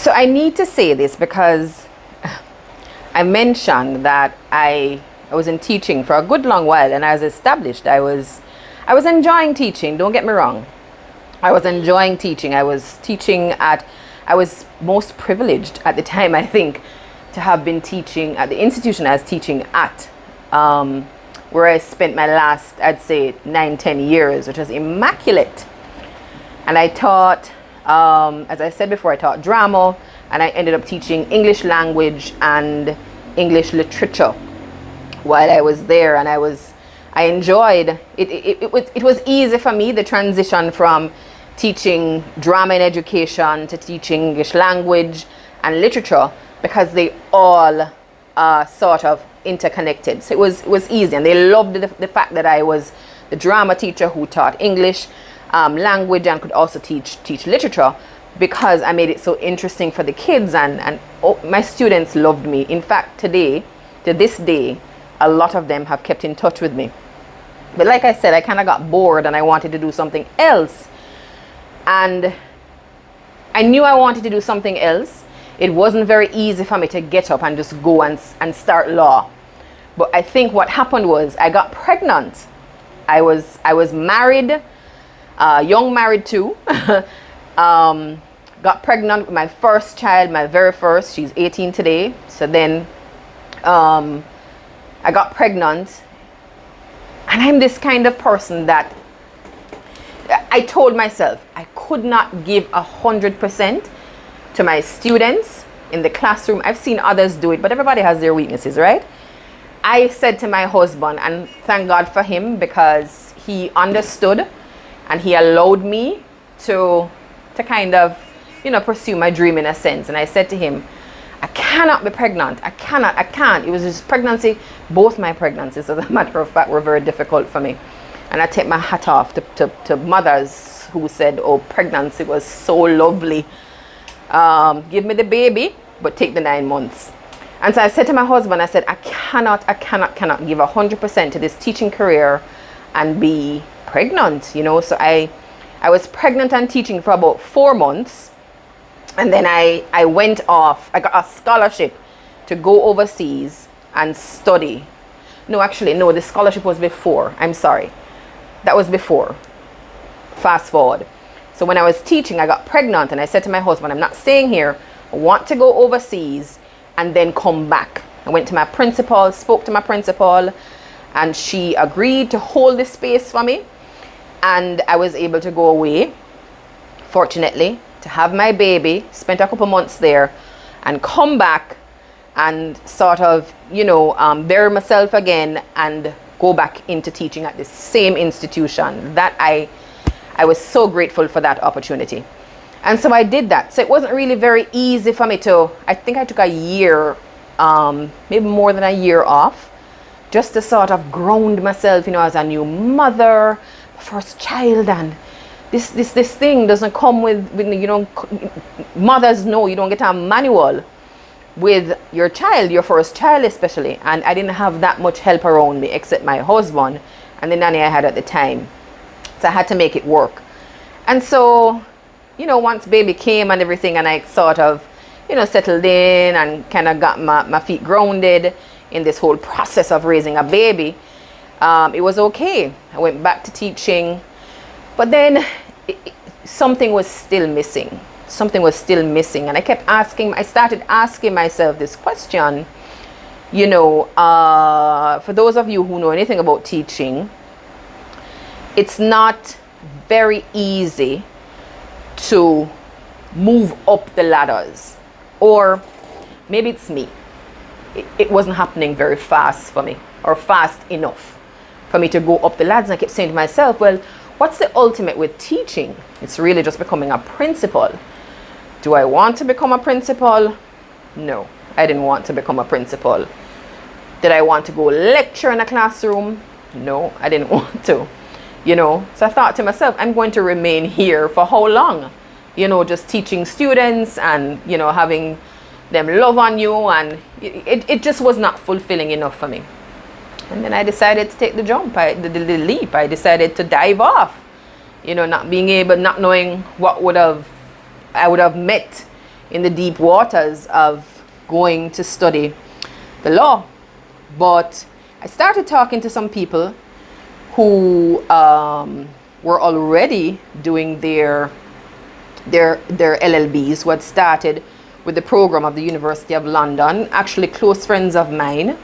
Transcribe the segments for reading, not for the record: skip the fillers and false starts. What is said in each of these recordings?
So I need to say this because I mentioned that I was in teaching for a good long while, and as established, I was enjoying teaching. Don't get me wrong. I was enjoying teaching. I was most privileged at the time, I think, to have been teaching at the institution I was teaching at, where I spent my last, I'd say, 9-10 years, which was immaculate. And I taught, as I said before, I taught drama, and I ended up teaching English language and English literature while I was there. And I enjoyed it. It was easy for me, the transition from teaching drama and education to teaching English language and literature, because they all sort of interconnected. So it was easy, and they loved the fact that I was the drama teacher who taught English language and could also teach literature, because I made it so interesting for the kids, and my students loved me. In fact, to this day, a lot of them have kept in touch with me. But like I said, I kind of got bored and I wanted to do something else. And I knew I wanted to do something else. It wasn't very easy for me to get up and just go and start law. But I think what happened was I got pregnant. I was married, young married too. Got pregnant with my first child, my very first. She's 18 today. So then I got pregnant. And I'm this kind of person that I told myself I could not give 100% to my students in the classroom. I've seen others do it, but everybody has their weaknesses, right? I said to my husband, and thank God for him, because he understood and he allowed me to kind of, pursue my dream in a sense. And I said to him, I cannot be pregnant. I can't. It was just pregnancy. Both my pregnancies, as a matter of fact, were very difficult for me. And I take my hat off to mothers who said, oh, pregnancy was so lovely. Give me the baby, but take the 9 months. And so I said to my husband, I said, I cannot give 100% to this teaching career and be pregnant, So I was pregnant and teaching for about 4 months. And then I went off. I got a scholarship to go overseas and study. No, the scholarship was before. I'm sorry. That was before. Fast forward. So when I was teaching, I got pregnant, and I said to my husband, I'm not staying here. I want to go overseas and then come back. I went to my principal, spoke to my principal, and she agreed to hold this space for me. And I was able to go away, fortunately, to have my baby, spent a couple months there, and come back and sort of, bury myself again and go back into teaching at the same institution. That I was so grateful for that opportunity. And so I did that. So it wasn't really very easy for me I think I took a year, maybe more than a year off, just to sort of ground myself, as a new mother, first child, and this thing doesn't come with mothers know you don't get a manual with your child, your first child especially. And I didn't have that much help around me except my husband and the nanny I had at the time. So I had to make it work. And so, once baby came and everything, and I sort of, settled in and kind of got my feet grounded in this whole process of raising a baby, it was okay. I went back to teaching, but then something was still missing. And I started asking myself this question, for those of you who know anything about teaching, it's not very easy to move up the ladders. Or maybe it's me. It wasn't happening very fast for me, or fast enough for me to go up the ladders. And I kept saying to myself, well, what's the ultimate with teaching? It's really just becoming a principal. Do I want to become a principal? No, I didn't want to become a principal. Did I want to go lecture in a classroom? No, I didn't want to. So I thought to myself, I'm going to remain here for how long? Just teaching students and, having them love on you. And it just was not fulfilling enough for me. And then I decided to take the jump, the leap. I decided to dive off, not knowing what I would have met, in the deep waters of going to study the law. But I started talking to some people who were already doing their LLBs, who had started with the program of the University of London, actually close friends of mine.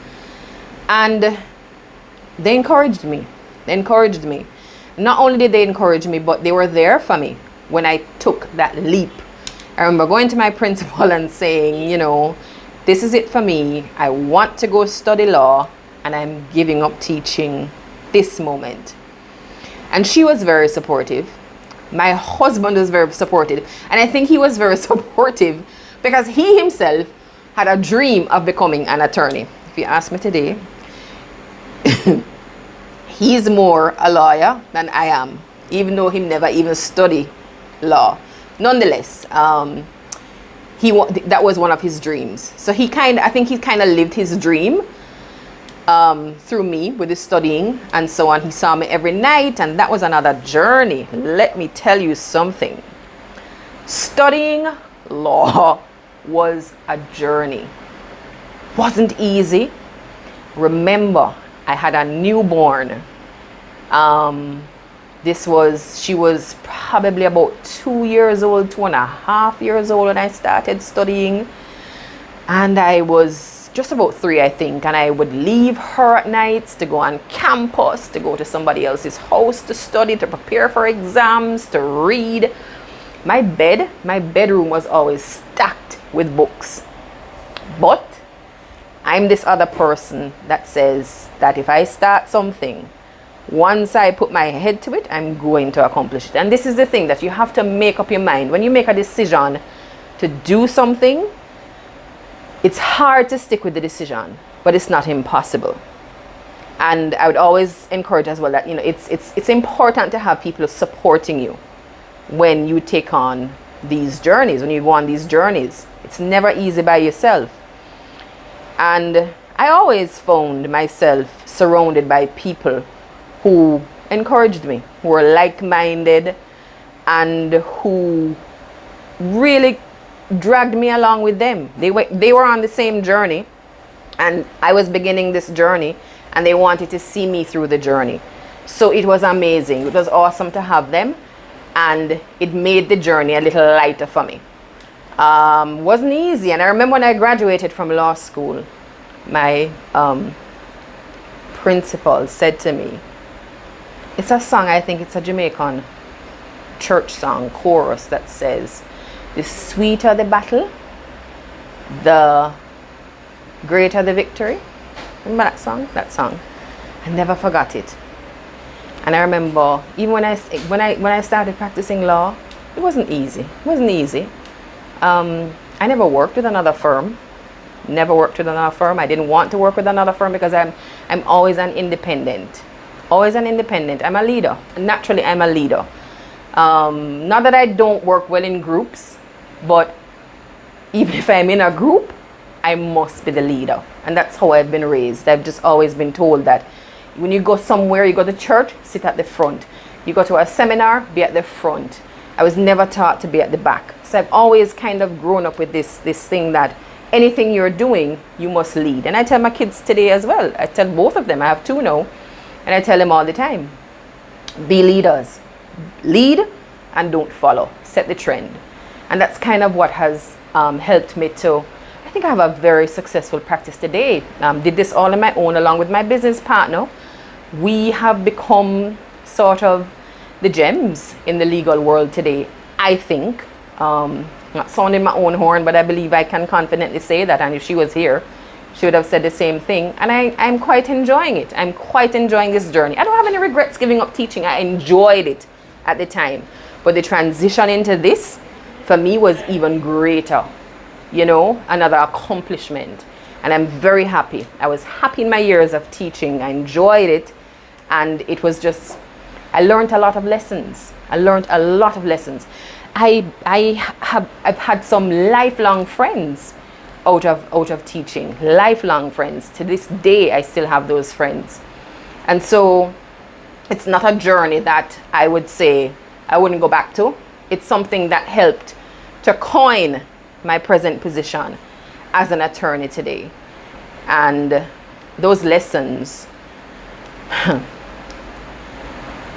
And they encouraged me. Not only did they encourage me, but they were there for me when I took that leap. I remember going to my principal and saying, you know, this is it for me. I want to go study law, and I'm giving up teaching this moment. And she was very supportive. My husband was very supportive. And I think he was very supportive because he himself had a dream of becoming an attorney. If you ask me today, he's more a lawyer than I am, even though he never even studied law. Nonetheless, that was one of his dreams. So I think he kind of lived his dream through me with his studying and so on. He saw me every night, and that was another journey. Let me tell you something. Studying law was a journey. Wasn't easy. Remember, I had a newborn. She was probably about 2 years old, 2.5 years old when I started studying. And I was just about 3, I think. And I would leave her at nights to go on campus, to go to somebody else's house to study, to prepare for exams, to read. My bedroom was always stacked with books. But I'm this other person that says that if I start something, once I put my head to it, I'm going to accomplish it. And this is the thing that you have to make up your mind. When you make a decision to do something, it's hard to stick with the decision, but it's not impossible. And I would always encourage as well that, you know, it's important to have people supporting you when you take on these journeys, when you go on these journeys. It's never easy by yourself. And I always found myself surrounded by people who encouraged me, who were like-minded, and who really dragged me along with them. They were on the same journey, and I was beginning this journey, and they wanted to see me through the journey. So it was amazing. It was awesome to have them, and it made the journey a little lighter for me. Wasn't easy. And I remember when I graduated from law school, my principal said to me, it's a song, I think it's a Jamaican church song, chorus, that says, the sweeter the battle, the greater the victory. Remember that song? I never forgot it. And I remember even when I started practicing law, it wasn't easy. I never worked with another firm. I didn't want to work with another firm because I'm always an independent. I'm a leader. Naturally, I'm a leader. Not that I don't work well in groups, but even if I'm in a group, I must be the leader. And that's how I've been raised. I've just always been told that when you go somewhere, you go to church, sit at the front. You go to a seminar, be at the front. I was never taught to be at the back. So I've always kind of grown up with this thing that anything you're doing, you must lead. And I tell my kids today as well. I tell both of them. I have 2 now. And I tell them all the time, be leaders. Lead and don't follow. Set the trend. And that's kind of what has helped me to, I think I have a very successful practice today. Did this all on my own along with my business partner. We have become sort of the gems in the legal world today, I think. Not sounding my own horn, but I believe I can confidently say that. And if she was here, she would have said the same thing. And I'm quite enjoying it. I'm quite enjoying this journey. I don't have any regrets giving up teaching. I enjoyed it at the time. But the transition into this, for me, was even greater. You know, another accomplishment. And I'm very happy. I was happy in my years of teaching. I enjoyed it. And it was just, I learned a lot of lessons. I've had some lifelong friends out of teaching, lifelong friends. To this day, I still have those friends. And so it's not a journey that I would say I wouldn't go back to. It's something that helped to coin my present position as an attorney today. And those lessons,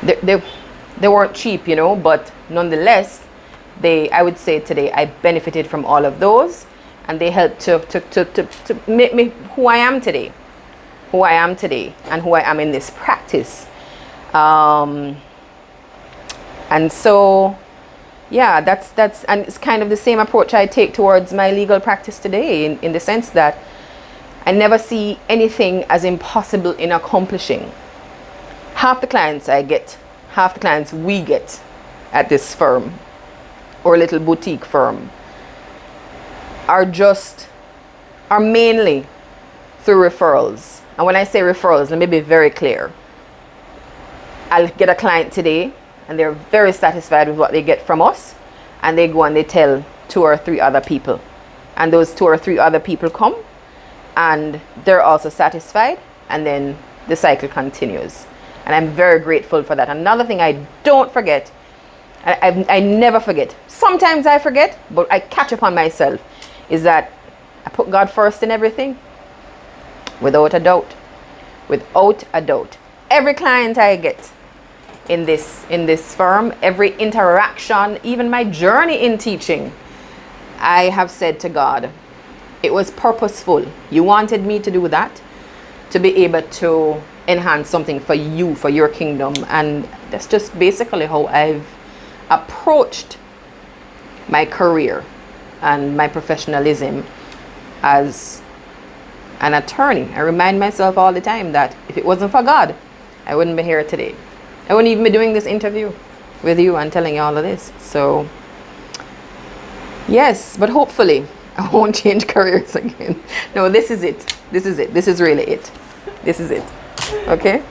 they weren't cheap, you know, but nonetheless, I would say today I benefited from all of those, and they helped to make me who I am today, and who I am in this practice. And so, yeah, that's and it's kind of the same approach I take towards my legal practice today, in the sense that I never see anything as impossible in accomplishing. Half the clients I get, half the clients we get at this firm or little boutique firm are mainly through referrals. And when I say referrals, let me be very clear. I'll get a client today and they're very satisfied with what they get from us, and they go and they tell 2 or 3 other people, and those 2 or 3 other people come and they're also satisfied, and then the cycle continues. And I'm very grateful for that. Another thing I don't forget, I never forget, sometimes I forget, but I catch up on myself, is that I put God first in everything. Without a doubt. Every client I get in this firm, every interaction, even my journey in teaching, I have said to God, it was purposeful. You wanted me to do that, to be able to enhance something for you, for your kingdom. And that's just basically how I've approached my career and my professionalism as an attorney. I remind myself all the time that if it wasn't for God, I wouldn't be here today. I wouldn't even be doing this interview with you and telling you all of this. So yes, but hopefully I won't change careers again. No, this is it. This is really it. This is it. Okay?